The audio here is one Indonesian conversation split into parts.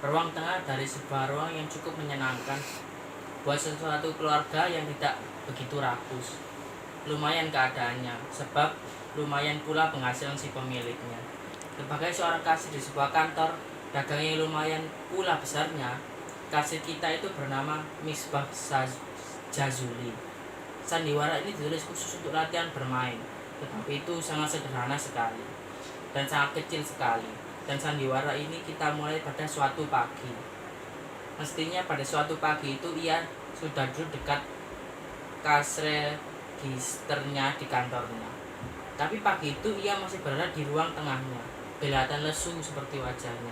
Ruang tengah dari sebuah ruang yang cukup menyenangkan buat sesuatu keluarga yang tidak begitu rakus. Lumayan keadaannya, sebab lumayan pula penghasilan si pemiliknya. Sebagai seorang kasir di sebuah kantor dagang yang lumayan pula besarnya, kasir kita itu bernama Misbah Jazuli. Sandiwara ini ditulis khusus untuk latihan bermain, tetapi itu sangat sederhana sekali dan sangat kecil sekali. Dan sandiwara ini kita mulai pada suatu pagi. Mestinya pada suatu pagi itu ia sudah duduk dekat kasregisternya di kantornya. Tapi pagi itu ia masih berada di ruang tengahnya. Kelihatan lesu seperti wajahnya.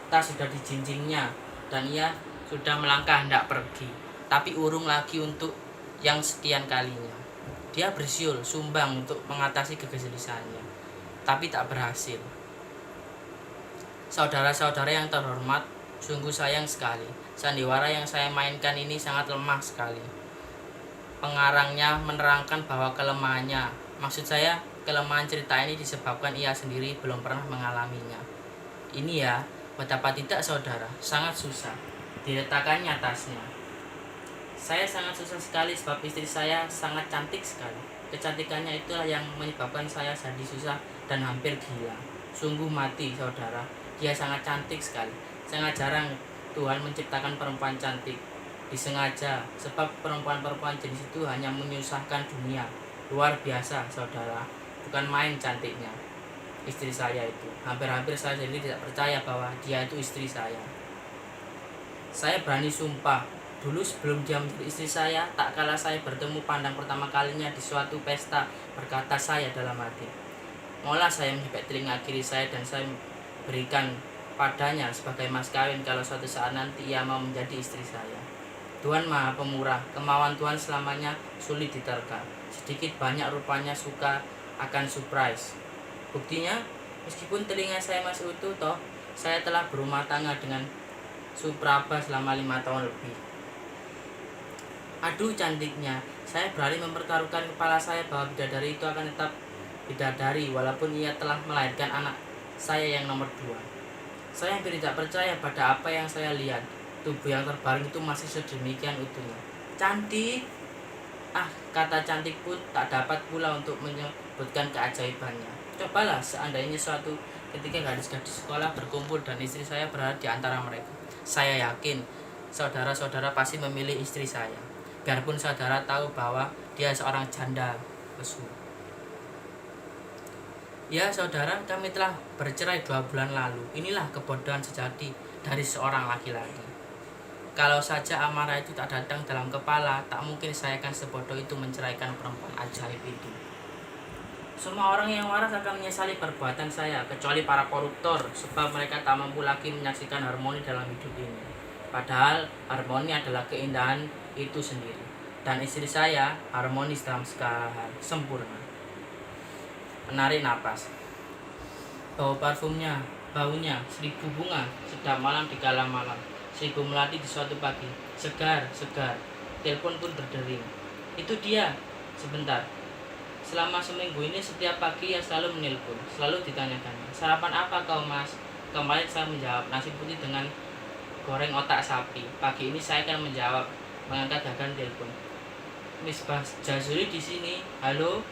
Tas sudah dijinjingnya dan ia sudah melangkah hendak pergi. Tapi urung lagi untuk yang sekian kalinya. Dia bersiul sumbang untuk mengatasi kegelisahannya, tapi tak berhasil. Saudara-saudara yang terhormat, sungguh sayang sekali. Sandiwara yang saya mainkan ini sangat lemah sekali. Pengarangnya menerangkan bahwa kelemahannya, maksud saya kelemahan cerita ini disebabkan ia sendiri belum pernah mengalaminya. Ini ya, betapa tidak saudara, sangat susah diletakkannya tasnya. Saya sangat susah sekali sebab istri saya sangat cantik sekali. Kecantikannya itulah yang menyebabkan saya jadi susah dan hampir gila. Sungguh mati saudara, dia sangat cantik sekali. Sangat jarang Tuhan menciptakan perempuan cantik. Disengaja, sebab perempuan-perempuan jenis itu hanya menyusahkan dunia. Luar biasa saudara, bukan main cantiknya istri saya itu. Hampir-hampir saya sendiri tidak percaya bahwa dia itu istri saya. Saya berani sumpah, dulu sebelum dia menjadi istri saya, tak kala saya bertemu pandang pertama kalinya di suatu pesta, berkata saya dalam hati, maulah saya menyepek telinga kiri saya dan saya berikan padanya sebagai mas kawin kalau suatu saat nanti ia mau menjadi istri saya. Tuhan Maha Pemurah, kemauan Tuhan selamanya sulit diterka. Sedikit banyak rupanya suka akan surprise. Buktinya, meskipun telinga saya masih utuh toh, saya telah berumah tangga dengan Supraba selama 5 tahun lebih. Aduh cantiknya, saya berani mempertaruhkan kepala saya bahwa bidadari itu akan tetap bidadari walaupun ia telah melahirkan anak saya yang nomor 2. Saya hampir tidak percaya pada apa yang saya lihat. Tubuh yang terbaring itu masih sedemikian utuhnya. Cantik. Kata cantik pun tak dapat pula untuk menyebutkan keajaibannya. Cobalah seandainya suatu ketika gadis-gadis sekolah berkumpul dan istri saya berada di antara mereka. Saya yakin saudara-saudara pasti memilih istri saya, biarpun saudara tahu bahwa dia seorang janda lesu. Ya saudara, kami telah bercerai 2 bulan lalu. Inilah kebodohan sejati dari seorang laki-laki. Kalau saja amarah itu tak datang dalam kepala, tak mungkin saya akan sebodoh itu menceraikan perempuan ajaib itu. Semua orang yang waras akan menyesali perbuatan saya, kecuali para koruptor, sebab mereka tak mampu lagi menyaksikan harmoni dalam hidup ini. Padahal harmoni adalah keindahan itu sendiri. Dan istri saya harmonis dalam segala hal, sempurna. Menarik napas. Bau parfumnya, baunya 1000 bunga, sedap malam di kala malam. 1000 melati di suatu pagi, segar. Telepon pun berdering. Itu dia, sebentar. Selama seminggu ini setiap pagi ia selalu menelpon, selalu ditanyakannya, sarapan apa kau mas? Kemarin saya menjawab, nasi putih dengan goreng otak sapi. Pagi ini saya akan menjawab, mengangkat gagang telepon. Misbah Jazuli di sini. Halo.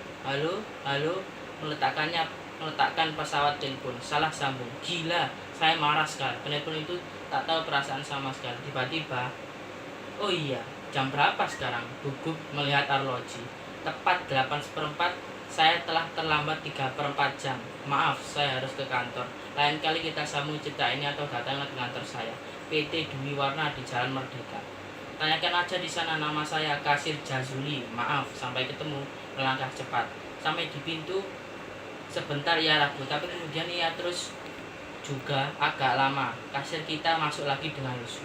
Meletakkan pesawat telepon. Salah sambung. Gila, saya marah sekali. Penelpon itu tak tahu perasaan sama sekali. Tiba-tiba, oh iya, jam berapa sekarang? Gugup melihat arloji. Tepat 8:04, saya telah terlambat 3/4 jam. Maaf, saya harus ke kantor. Lain kali kita sambung cerita ini atau datanglah ke kantor saya. PT Dwi Warna di Jalan Merdeka. Tanyakan aja di sana, nama saya Kasir Jazuli. Maaf, sampai ketemu. Melangkah cepat. Sampai di pintu, sebentar ia ragu, tapi kemudian ia terus juga agak lama. Kasir kita masuk lagi dengan lesu.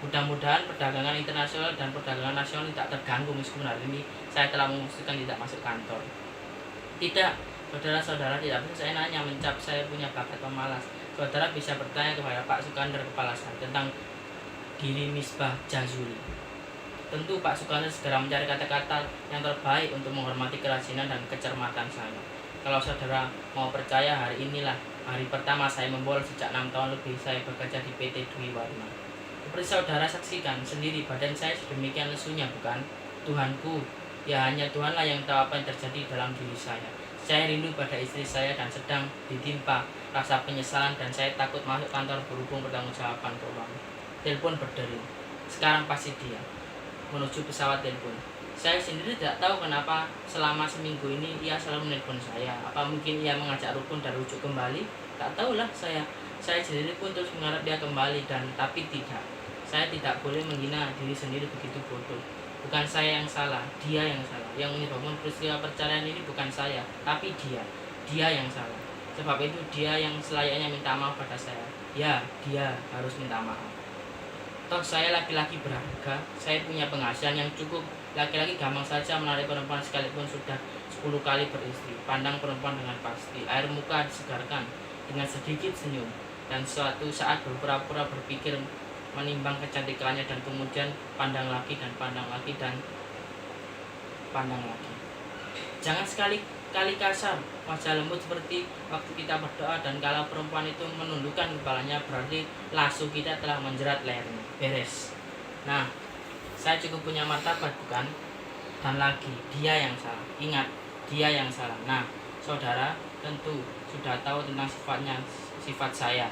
Mudah-mudahan perdagangan internasional dan perdagangan nasional tidak terganggu meskipun hari ini saya telah memutuskan tidak masuk kantor. Tidak, saudara-saudara, tidak bisa saya nanya mencap saya punya bakat pemalas. Saudara bisa bertanya kepada Pak Sukandar kepala saya tentang diri Misbah Jazuli. Tentu Pak Sukandar segera mencari kata-kata yang terbaik untuk menghormati kerajinan dan kecermatan saya. Kalau saudara mau percaya, hari inilah Hari pertama saya membolos, sejak 6 tahun lebih saya bekerja di PT Dwi Warna. Seperti saudara saksikan sendiri, badan saya sedemikian lesunya, bukan? Tuhanku, ya hanya Tuhanlah yang tahu apa yang terjadi dalam diri saya. Saya rindu pada istri saya dan sedang ditimpa rasa penyesalan, dan saya takut masuk kantor berhubung pertanggungjawaban keuangan. Telepon berdering. Sekarang pasti dia menuju pesawat telepon. Saya sendiri tidak tahu kenapa selama seminggu ini ia selalu menelpon saya. Apa mungkin ia mengajak rukun dan rujuk kembali? Tak tahulah saya. Saya sendiri pun terus mengharap dia kembali, dan tapi tidak. Saya tidak boleh menghina diri sendiri begitu bodoh. Bukan saya yang salah, dia yang salah. Yang menyebabkan peristiwa perceraian ini bukan saya, tapi dia. Dia yang salah. Sebab itu dia yang selayaknya minta maaf pada saya. Ya, dia harus minta maaf. Toh saya laki-laki berharga, saya punya penghasilan yang cukup. Laki-laki gampang saja menarik perempuan sekalipun sudah 10 kali beristri. Pandang perempuan dengan pasti, air muka disegarkan dengan sedikit senyum, dan suatu saat berpura-pura berpikir menimbang kecantikannya, dan kemudian pandang lagi dan pandang lagi dan pandang lagi. Jangan sekali-kali kasar, wajah lembut seperti waktu kita berdoa, dan kalau perempuan itu menundukkan kepalanya berarti lasso kita telah menjerat lehernya. Beres. Nah, saya cukup punya martabat, bukan? Dan lagi, dia yang salah. Ingat, dia yang salah. Nah, saudara tentu sudah tahu tentang sifat saya.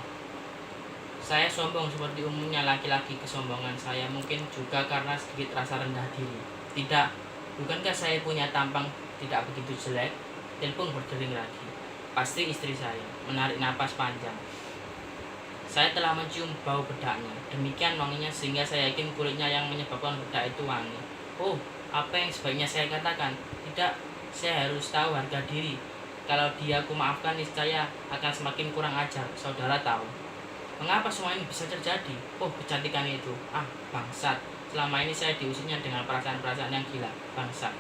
Saya sombong seperti umumnya laki-laki. Kesombongan saya mungkin juga karena sedikit rasa rendah diri. Tidak, bukankah saya punya tampang tidak begitu jelek? Telepon berdering lagi. Pasti istri saya. Menarik napas panjang. Saya telah mencium bau bedaknya. Demikian wanginya sehingga saya yakin kulitnya yang menyebabkan bedak itu wangi. Oh, apa yang sebaiknya saya katakan? Tidak, saya harus tahu harga diri. Kalau dia aku maafkan, niscaya akan semakin kurang ajar. Saudara tahu mengapa semua ini bisa terjadi? Oh, kecantikan itu. Ah, bangsat. Selama ini saya diusirnya dengan perasaan-perasaan yang gila. Bangsat.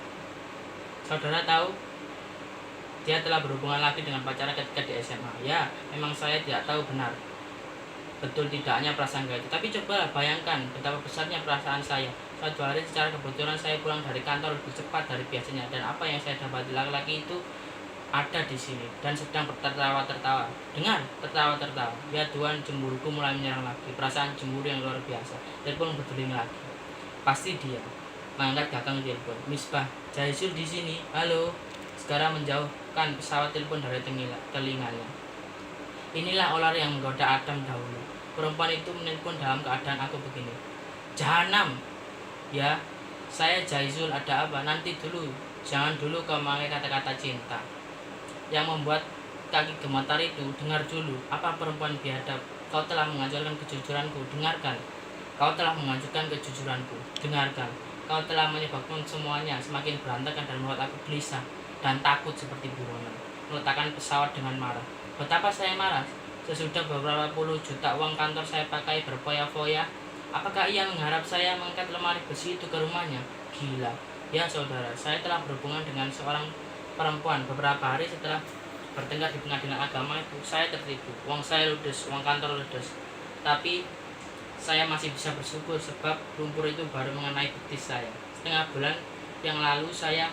Saudara tahu dia telah berhubungan lagi dengan pacarnya ketika di SMA. Ya, memang saya tidak tahu benar betul tidaknya prasangka itu. Tapi coba bayangkan betapa besarnya perasaan saya. Suatu hari secara kebetulan saya pulang dari kantor lebih cepat dari biasanya, dan apa yang saya dapati, laki-laki itu ada di sini dan sedang tertawa-tertawa. Dengar, tertawa-tertawa. Ya Tuhan, cemburuku mulai menyerang lagi. Perasaan cemburu yang luar biasa. Telepon berdering lagi. Pasti dia. Mengangkat gagang telepon. Misbah, Jaisul di sini. Halo. Sekarang menjauhkan pesawat telepon dari telinganya. Inilah ular yang menggoda Adam dahulu. Perempuan itu menelpon dalam keadaan aku begini. Jahanam. Ya, saya Jaisul, ada apa? Nanti dulu. Jangan dulu kau memakai kata-kata cinta yang membuat kaki gemetar itu. Dengar dulu. Apa perempuan biadab? Kau telah menghancurkan kejujuranku. Dengarkan. Kau telah menghancurkan kejujuranku. Dengarkan. Kau telah menyebabkan semuanya semakin berantakan dan membuat aku gelisah dan takut seperti buronan. Meletakkan pesawat dengan marah. Betapa saya marah. Sesudah beberapa puluh juta uang kantor saya pakai berfoya-foya, apakah ia mengharap saya mengangkat lemari besi itu ke rumahnya? Gila. Ya saudara, saya telah berhubungan dengan seorang perempuan. Beberapa hari setelah bertengkar di pengadilan agama itu, saya tertipu. Uang saya ludes, uang kantor ludes. Tapi saya masih bisa bersyukur sebab lumpur itu baru mengenai betis saya. Setengah bulan yang lalu saya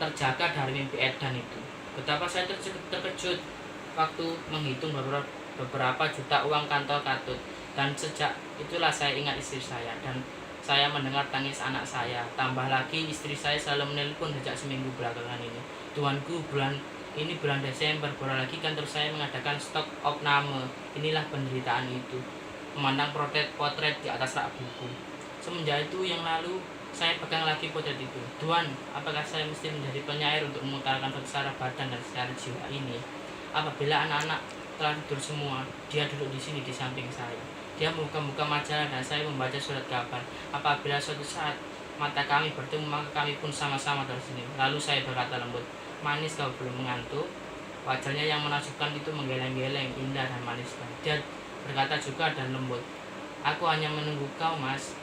terjaga dari mimpi edan itu. Betapa saya terkejut waktu menghitung beberapa juta uang kantor katut. Dan sejak itulah saya ingat istri saya, dan saya mendengar tangis anak saya. Tambah lagi istri saya selalu menelpon sejak seminggu belakangan ini. Tuanku, bulan Desember baru lagi kantor saya mengadakan stok opname. Inilah penderitaan itu. Memandang potret di atas rak buku. Semenjak itu yang lalu saya pegang lagi potret itu. Tuan, apakah saya mesti menjadi penyair untuk mengutarakan secara badan dan secara jiwa ini? Apabila anak-anak telah tidur semua, dia duduk di sini di samping saya. Dia membuka majalah dan saya membaca surat kabar. Apabila suatu saat mata kami bertemu, maka kami pun sama-sama tersenyum. Lalu saya berkata lembut, manis, kau belum mengantuk? Wajahnya yang menakjubkan itu menggeleng-geleng, indah dan manis. Dia berkata juga dan lembut, aku hanya menunggu kau, mas.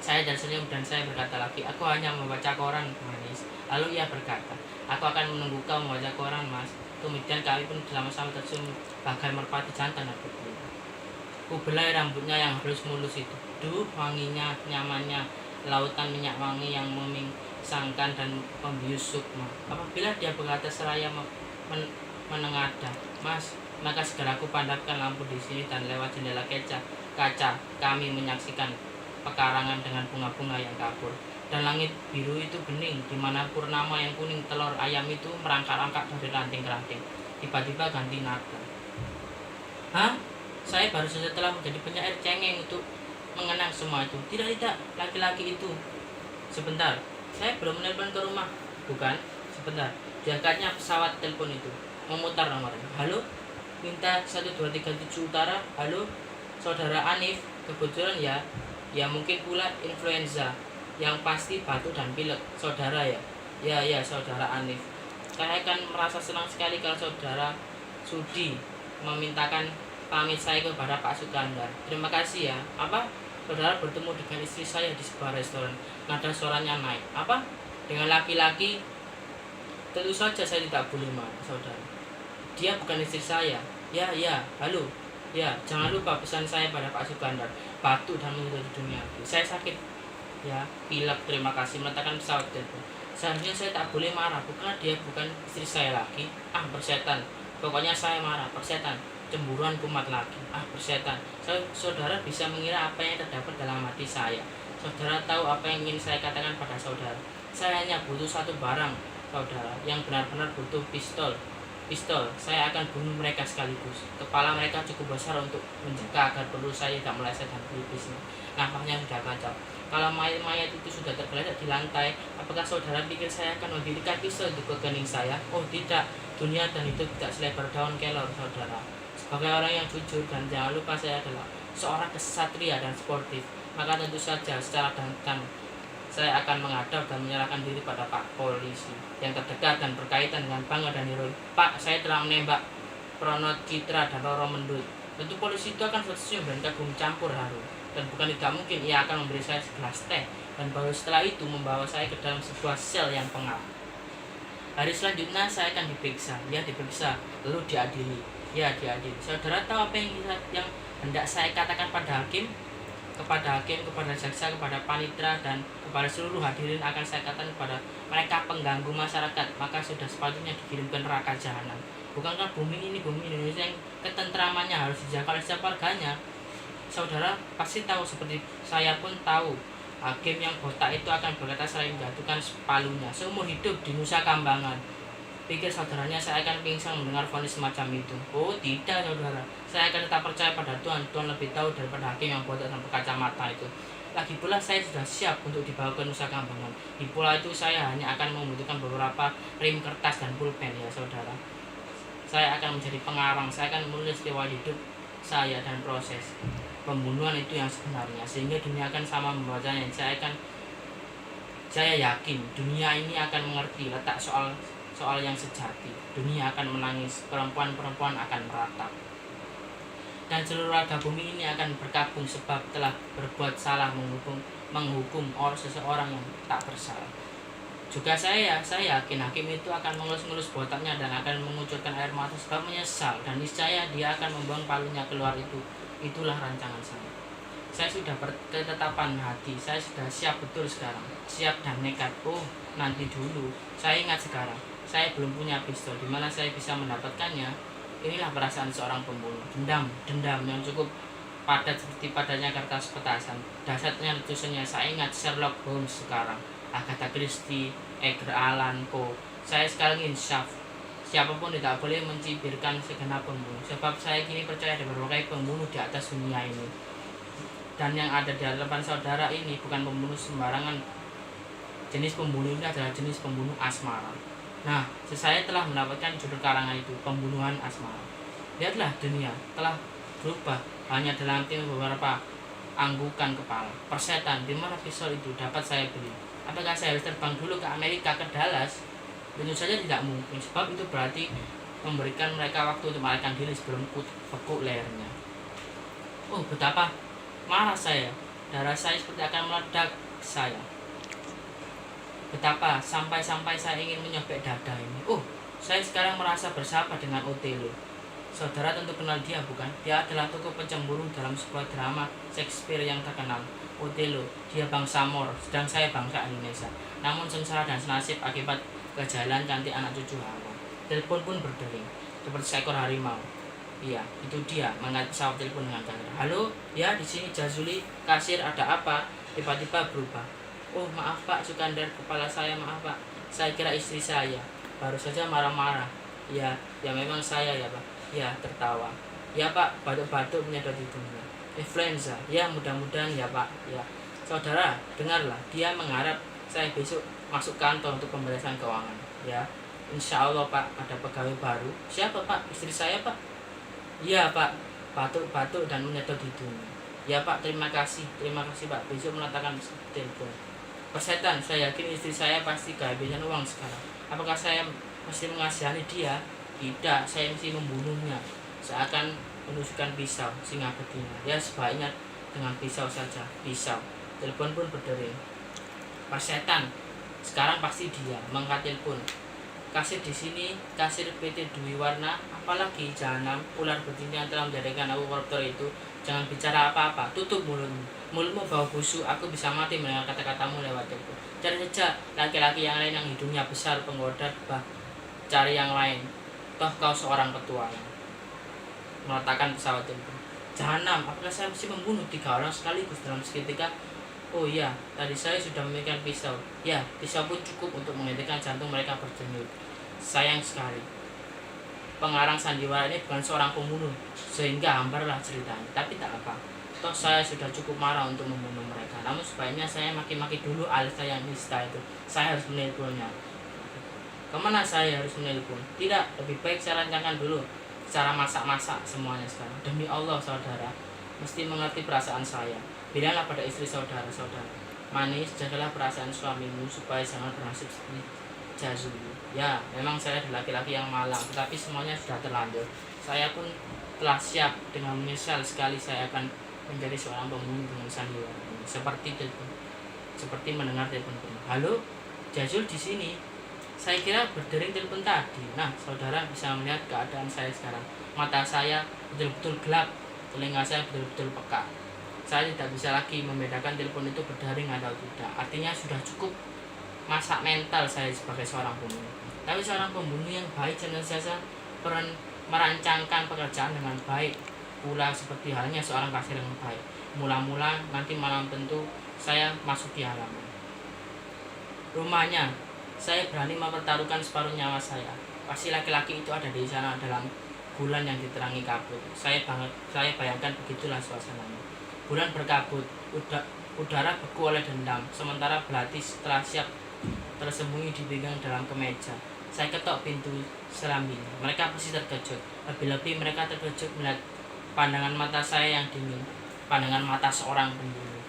Saya tersenyum dan saya berkata lagi, aku hanya membaca koran, manis. Lalu ia berkata, aku akan menunggu kau membaca koran, mas. Kemudian kami pun sama-sama tersenyum bagai merpati jantan dan berbeda. Ku belai rambutnya yang halus mulus itu. Duh, wanginya, nyamannya, lautan minyak wangi yang memingsangkan dan membius sukma. Apabila dia berkata seraya menengadah. Mas, maka segera aku padamkan lampu di sini dan lewat jendela kaca kami menyaksikan pekarangan dengan bunga-bunga yang kabur. Dan langit biru itu bening, di mana purnama yang kuning telur ayam itu merangkak-rangkak dari ranting ke ranting. Tiba-tiba ganti nada. Hah? Saya baru saja telah menjadi penyair cengeng untuk mengenang semua itu. Tidak, laki-laki itu. Sebentar, saya belum menelpon ke rumah. Bukan, sebentar. Diangkatnya pesawat telepon itu. Memutar nomornya. Halo? Minta 1237 Utara. Halo? Saudara Anif. Kebetulan ya. Ya mungkin pula influenza. Yang pasti batuk dan pilek. Saudara ya? Ya, saudara Anif. Saya akan merasa senang sekali kalau saudara sudi memintakan pamit saya kepada Pak Sukandar. Terima kasih ya. Apa? Saudara bertemu dengan istri saya di sebuah restoran. Nada suaranya naik. Apa? Dengan laki-laki? Tentu saja saya tidak boleh marah, saudara. Dia bukan istri saya. Ya, halo. Ya, jangan lupa pesan saya pada Pak Sukandar. Batuk dan meninggal di dunia. Saya sakit. Ya, pilek. Terima kasih. Meletakkan pesawat telepon. Seharusnya saya tak boleh marah. Bukan dia bukan istri saya lagi. Persetan. Pokoknya saya marah. Persetan. Cemburuan kumat lagi. Persetan. Saudara bisa mengira apa yang terdapat dalam hati saya. Saudara tahu apa yang ingin saya katakan pada saudara. Saya hanya butuh satu barang, saudara, yang benar-benar butuh pistol. Saya akan bunuh mereka sekaligus. Kepala mereka cukup besar untuk menjaga agar perlu saya tidak meleset dan pelipisnya. Nampaknya sudah kacau. Kalau mayat itu sudah tergeletak di lantai, apakah saudara pikir saya akan mendirikan pistol di kening saya? Oh tidak, dunia dan hidup tidak selebar daun kelor, saudara. Sebagai orang yang jujur dan jangan lupa saya adalah seorang kesatria dan sportif, maka tentu saja secara dantan saya akan menghadap dan menyerahkan diri pada Pak Polisi yang terdekat dan berkaitan dengan bangga dan heroik. Pak, saya telah menembak Pronot Citra dan Roro Mendut. Tentu polisi itu akan tersenyum dan kagum campur haru. Dan bukan tidak mungkin ia akan memberi saya segelas teh dan baru setelah itu membawa saya ke dalam sebuah sel yang pengap. Hari selanjutnya saya akan diperiksa. Ya, diperiksa, lalu diadili. Ya, diadili. Saudara tahu apa yang hendak saya katakan pada hakim? Kepada jaksa, kepada panitera, dan kepada seluruh hadirin akan saya katakan kepada mereka pengganggu masyarakat, maka sudah sepatutnya dikirimkan neraka jahanam. Bukankah bumi Indonesia yang ketentramannya harus dijaga oleh setiap warganya? Saudara pasti tahu, seperti saya pun tahu, hakim yang botak itu akan berkata selain menjatuhkan palunya seumur hidup di Nusa Kambangan. Pikir saudaranya saya akan pingsan mendengar vonis semacam itu? Oh tidak, saudara. Saya akan tetap percaya pada Tuhan. Tuhan lebih tahu daripada hakim yang botak dan berkacamata itu. Lagi pula saya sudah siap untuk dibawa ke Nusa Kambangan. Di pulau itu saya hanya akan membutuhkan beberapa rim kertas dan pulpen, ya saudara. Saya akan menjadi pengarang. Saya akan menulis riwayat hidup saya dan proses pembunuhan itu yang sebenarnya, sehingga dunia akan sama membacanya. Saya yakin dunia ini akan mengerti letak soal yang sejati. Dunia akan menangis, perempuan-perempuan akan meratap, dan seluruh raga bumi ini akan berkabung sebab telah berbuat salah menghukum seseorang yang tak bersalah. Juga saya yakin hakim itu akan mengelus-ngelus botaknya dan akan mengucurkan air mata sebab menyesal, dan niscaya dia akan membuang palunya keluar itu. Itulah rancangan saya. Saya sudah berketetapan hati, saya sudah siap betul sekarang, siap dan nekat. Oh, nanti dulu, saya ingat sekarang. Saya belum punya pistol. Di mana saya bisa mendapatkannya? Inilah perasaan seorang pembunuh. Dendam yang cukup padat seperti padanya kertas petasan. Dasarnya letusannya saya ingat Sherlock Holmes sekarang, Agatha Christie, Edgar Allan Poe. Saya sekarang insaf. Siapapun tidak boleh mencibirkan segenap pembunuh, sebab saya kini percaya ada berbagai pembunuh di atas dunia ini. Dan yang ada di hadapan saudara ini bukan pembunuh sembarangan. Jenis pembunuh ini adalah jenis pembunuh asmara. Nah, saya telah mendapatkan judul karangan itu, Pembunuhan Asmara. Lihatlah, dunia telah berubah hanya dalam beberapa anggukan kepala. Persetan, di mana pistol itu dapat saya beli? Apakah saya harus terbang dulu ke Amerika, ke Dallas? Tentu saja tidak mungkin, sebab itu berarti memberikan mereka waktu untuk melarikan diri sebelum bekuk lehernya. Oh, betapa marah saya. Darah saya seperti akan meledak saya. Betapa sampai saya ingin menyobek dada ini. Oh, saya sekarang merasa bersahabat dengan Othello. Saudara tentu kenal dia, bukan? Dia adalah tokoh pencemburu dalam sebuah drama Shakespeare yang terkenal, Othello. Dia bangsa Moor, sedang saya bangsa Indonesia. Namun sengsara dan senasib akibat kejahilan cantik anak cucu Hawa. Telepon pun berdering. seperti seekor harimau. Iya, itu dia mengangkat pesawat telepon dengan kamera. Halo, ya di sini Jazuli, kasir, ada apa? Tiba-tiba berubah. Oh maaf Pak Sukandar, kepala saya, maaf Pak. Saya kira istri saya. Baru saja marah-marah. Ya memang saya ya Pak. Ya tertawa. Ya Pak, batuk-batuk menyedot hidungnya. Influenza. Ya mudah-mudahan ya Pak. Ya. Saudara, dengarlah. Dia mengharap saya besok masuk kantor untuk pemberesan keuangan. Ya. Insya Allah Pak, ada pegawai baru. Siapa Pak? Istri saya Pak. Iya Pak, batuk-batuk dan menyedot hidungnya. Ya Pak, terima kasih Pak. Besok meletakkan telepon. Persetan, saya yakin istri saya pasti kehabisan uang sekarang. Apakah saya mesti mengasihani dia? Tidak, saya mesti membunuhnya. Seakan menusukkan pisau singa betina. Ya sebaiknya dengan pisau saja. Pisau. Telepon pun berdering. Persetan, sekarang pasti dia mengangkat telepon. Kasir di sini, kasir PT Dwi Warna, apalagi jahanam, ular betina yang telah menjadikan aku koruptor itu. Jangan bicara apa-apa, tutup mulutmu. Mulutmu bau busuk, aku bisa mati mendengar kata-katamu lewat telepon. Cari saja laki-laki yang lain yang hidungnya besar, penggoda, cari yang lain. Toh kau seorang petualang. Meletakkan pesawat telepon. Jahanam, apakah saya mesti membunuh 3 orang sekaligus dalam seketika? Oh iya, tadi saya sudah memikirkan pisau. Ya, pisau pun cukup untuk menghentikan jantung mereka berdenyut. Sayang sekali, pengarang sandiwara ini bukan seorang pembunuh, sehingga hambarlah ceritanya. Tapi tak apa, toh saya sudah cukup marah untuk membunuh mereka. Namun sebaiknya saya maki-maki dulu Alisa yang nista itu. Saya harus menelponnya. Kemana saya harus menelpon? Tidak, lebih baik saya rancangkan dulu cara masak-masak semuanya sekarang. Demi Allah saudara, mesti mengerti perasaan saya. Bilanglah pada istri saudara-saudara, manis, jagalah perasaan suamimu supaya jangan bernasib seperti Jazuli. Ya, memang saya adalah laki-laki yang malang, tetapi semuanya sudah terlanjur. Saya pun telah siap dengan menyesal sekali saya akan menjadi seorang pembunuh dengan sandiwara ini. Seperti mendengar telepon. Halo, Jazul di sini. Saya kira berdering telepon tadi. Nah, saudara bisa melihat keadaan saya sekarang. Mata saya betul-betul gelap, telinga saya betul-betul peka. Saya tidak bisa lagi membedakan telepon itu berdaring atau tidak. Artinya sudah cukup masak mental saya sebagai seorang pembunuh. Tapi seorang pembunuh yang baik senantiasa merancangkan pekerjaan dengan baik, pula seperti halnya seorang kasir yang baik. Mula-mula nanti malam tentu saya masuk di halaman rumahnya. Saya berani mempertaruhkan separuh nyawa saya. Pasti laki-laki itu ada di sana dalam bulan yang diterangi kabut. Saya bayangkan begitulah suasananya. Bulan berkabut, udara beku oleh dendam, sementara belati telah siap tersembunyi di pinggang dalam kemeja. Saya ketok pintu serambinya. Mereka pasti terkejut. Lebih-lebih mereka terkejut melihat pandangan mata saya yang dingin, pandangan mata seorang pembunuh.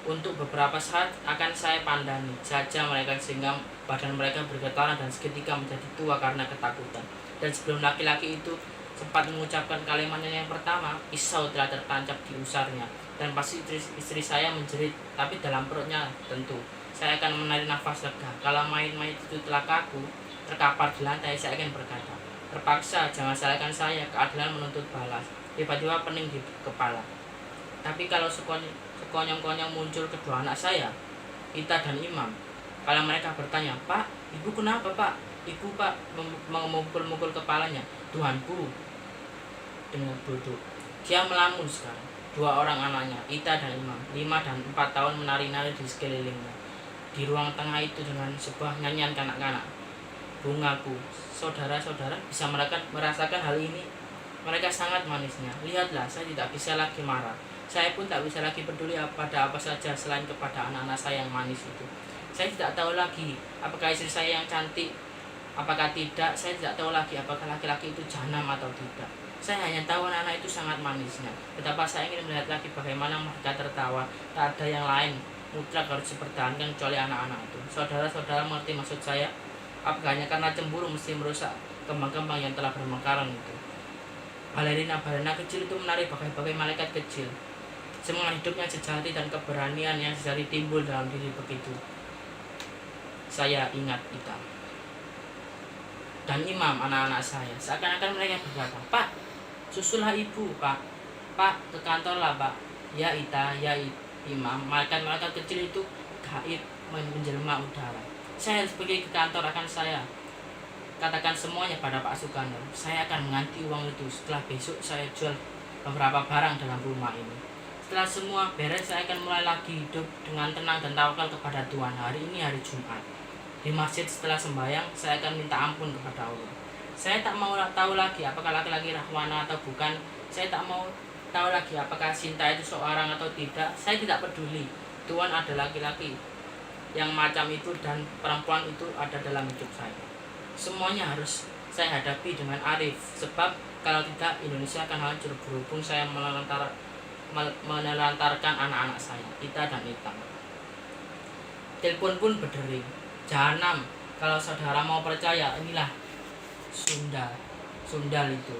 Untuk beberapa saat akan saya pandangi saja mereka sehingga badan mereka bergetaran dan seketika menjadi tua karena ketakutan. Dan sebelum laki-laki itu sempat mengucapkan kalimatnya yang pertama, pisau telah tertancap di usarnya. Dan pasti istri saya menjerit, tapi dalam perutnya tentu. Saya akan menarik nafas lega. Kalau mayat-mayat itu telah kaku, terkapar di lantai, saya akan berkata, terpaksa, jangan salahkan saya, keadilan menuntut balas. Tiba-tiba pening di kepala. Tapi kalau sekonyong-konyong muncul kedua anak saya, Ita dan Imam, kalau mereka bertanya, Pak, ibu kenapa Pak? Ibu Pak memukul-mukul kepalanya. Tuhanku, dengan duduk. Dia melamun sekarang. 2 orang anaknya, Ita dan Imam, 5 dan 4 tahun menari-nari di sekelilingnya. Di ruang tengah itu dengan sebuah nyanyian kanak-kanak. Bungaku, saudara-saudara bisa merasakan hal ini. Mereka sangat manisnya. Lihatlah, saya tidak bisa lagi marah. Saya pun tak bisa lagi peduli pada apa saja selain kepada anak-anak saya yang manis itu. Saya tidak tahu lagi apakah istri saya yang cantik, apakah tidak. Saya tidak tahu lagi apakah laki-laki itu jahanam atau tidak. Saya hanya tahu anak-anak itu sangat manisnya. Betapa saya ingin melihat lagi bagaimana mereka tertawa. Tak ada yang lain mutlak harus dipertahankan kecuali anak-anak itu. Saudara-saudara mengerti maksud saya? Apakah hanya karena cemburu mesti merusak kembang-kembang yang telah bermekaran itu? Balerina kecil itu menari bagai-bagai malaikat kecil. Semangat hidupnya sejati dan keberanian yang sejati timbul dalam diri begitu. Saya ingat Ita dan Imam, anak-anak saya. Seakan-akan mereka berkata, Pak, susullah ibu, Pak. Pak, ke kantor lah, Pak. Ya Ita, ya Imam. Malaikat-malaikat kecil itu gaib menjelma udara. Saya harus pergi ke kantor, akan saya katakan semuanya pada Pak Soekarno. Saya akan mengganti uang itu. Setelah besok saya jual beberapa barang dalam rumah ini. Setelah semua beres, saya akan mulai lagi hidup dengan tenang dan tawakal kepada Tuhan. Hari ini hari Jumat. Di masjid setelah sembahyang, saya akan minta ampun kepada Allah. Saya tak mau tahu lagi apakah laki-laki Rahwana atau bukan. Saya tak mau tahu lagi apakah Sinta itu seorang atau tidak. Saya tidak peduli. Tuhan ada laki-laki yang macam itu dan perempuan itu ada dalam hidup saya. Semuanya harus saya hadapi dengan arif. Sebab kalau tidak, Indonesia akan hancur berhubung saya menelantarkan anak-anak saya, Ita dan Ita. Telepon pun berdering. Jahanam, kalau saudara mau percaya, inilah Sundal itu.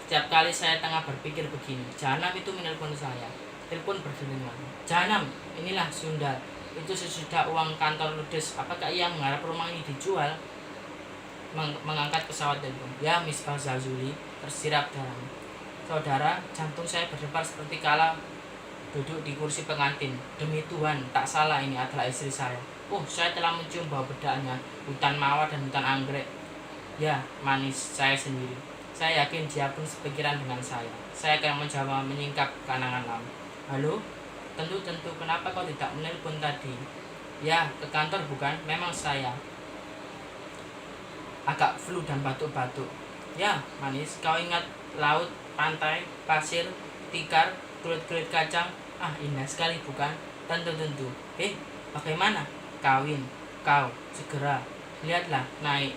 Setiap kali saya tengah berpikir begini, Jahanam itu menelpon saya. Telepon berdering lagi. Jahanam, inilah Sundal. Itu sesudah uang kantor ludes. Apakah ia mengharap rumah ini dijual? Mengangkat pesawat telepon. Ya, Miss Zazuli, tersirat darahnya. Saudara, jantung saya berdebar seperti kala duduk di kursi pengantin. Demi Tuhan, tak salah, ini adalah istri saya. Oh, saya telah mencium bau bedaknya, hutan mawar dan hutan anggrek. Ya, manis saya sendiri. Saya yakin dia pun sepikiran dengan saya. Saya akan menjawab menyingkap kanangan lama. Halo? Tentu, kenapa kau tidak menelpon tadi? Ya, ke kantor bukan? Memang saya agak flu dan batuk-batuk. Ya, manis, kau ingat laut, pantai, pasir, tikar, kulit-kulit kacang? Ah, indah sekali bukan? Tentu. Bagaimana? Kawin, kau, segera. Lihatlah, naik.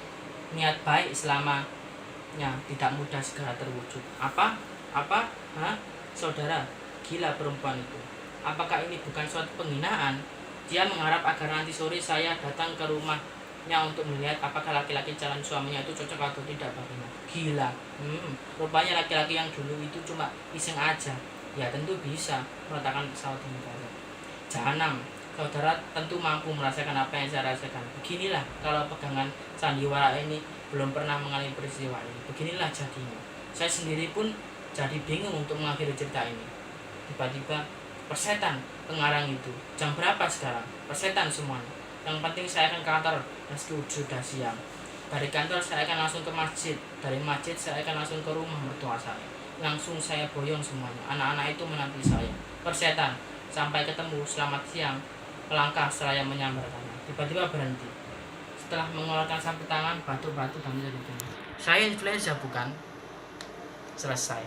Niat baik selamanya tidak mudah segera terwujud. Apa? Hah? Saudara, gila perempuan itu. Apakah ini bukan suatu penghinaan? Dia mengharap agar nanti sore saya datang ke rumahnya untuk melihat apakah laki-laki calon suaminya itu cocok atau tidak baginya. Gila. Rupanya laki-laki yang dulu itu cuma iseng aja. Ya tentu bisa meletakkan pesawat ini saja. Jahanam. Saudara tentu mampu merasakan apa yang saya rasakan. Beginilah kalau pegangan sandiwara ini belum pernah mengalami peristiwa ini. Beginilah jadinya. Saya sendiri pun jadi bingung untuk mengakhiri cerita ini. Tiba-tiba persetan pengarang itu. Jam berapa sekarang? Persetan semuanya. Yang penting saya akan ke kantor meski sudah siang. Dari kantor saya akan langsung ke masjid. Dari masjid saya akan langsung ke rumah mertua saya. Langsung saya boyong semuanya. Anak-anak itu menanti saya. Persetan, sampai ketemu, selamat siang. Melangkah seraya menyambarkannya. Tiba-tiba berhenti. Setelah mengeluarkan sapu tangan, batuk-batuk dan menjadi. Saya influenza bukan? Selesai.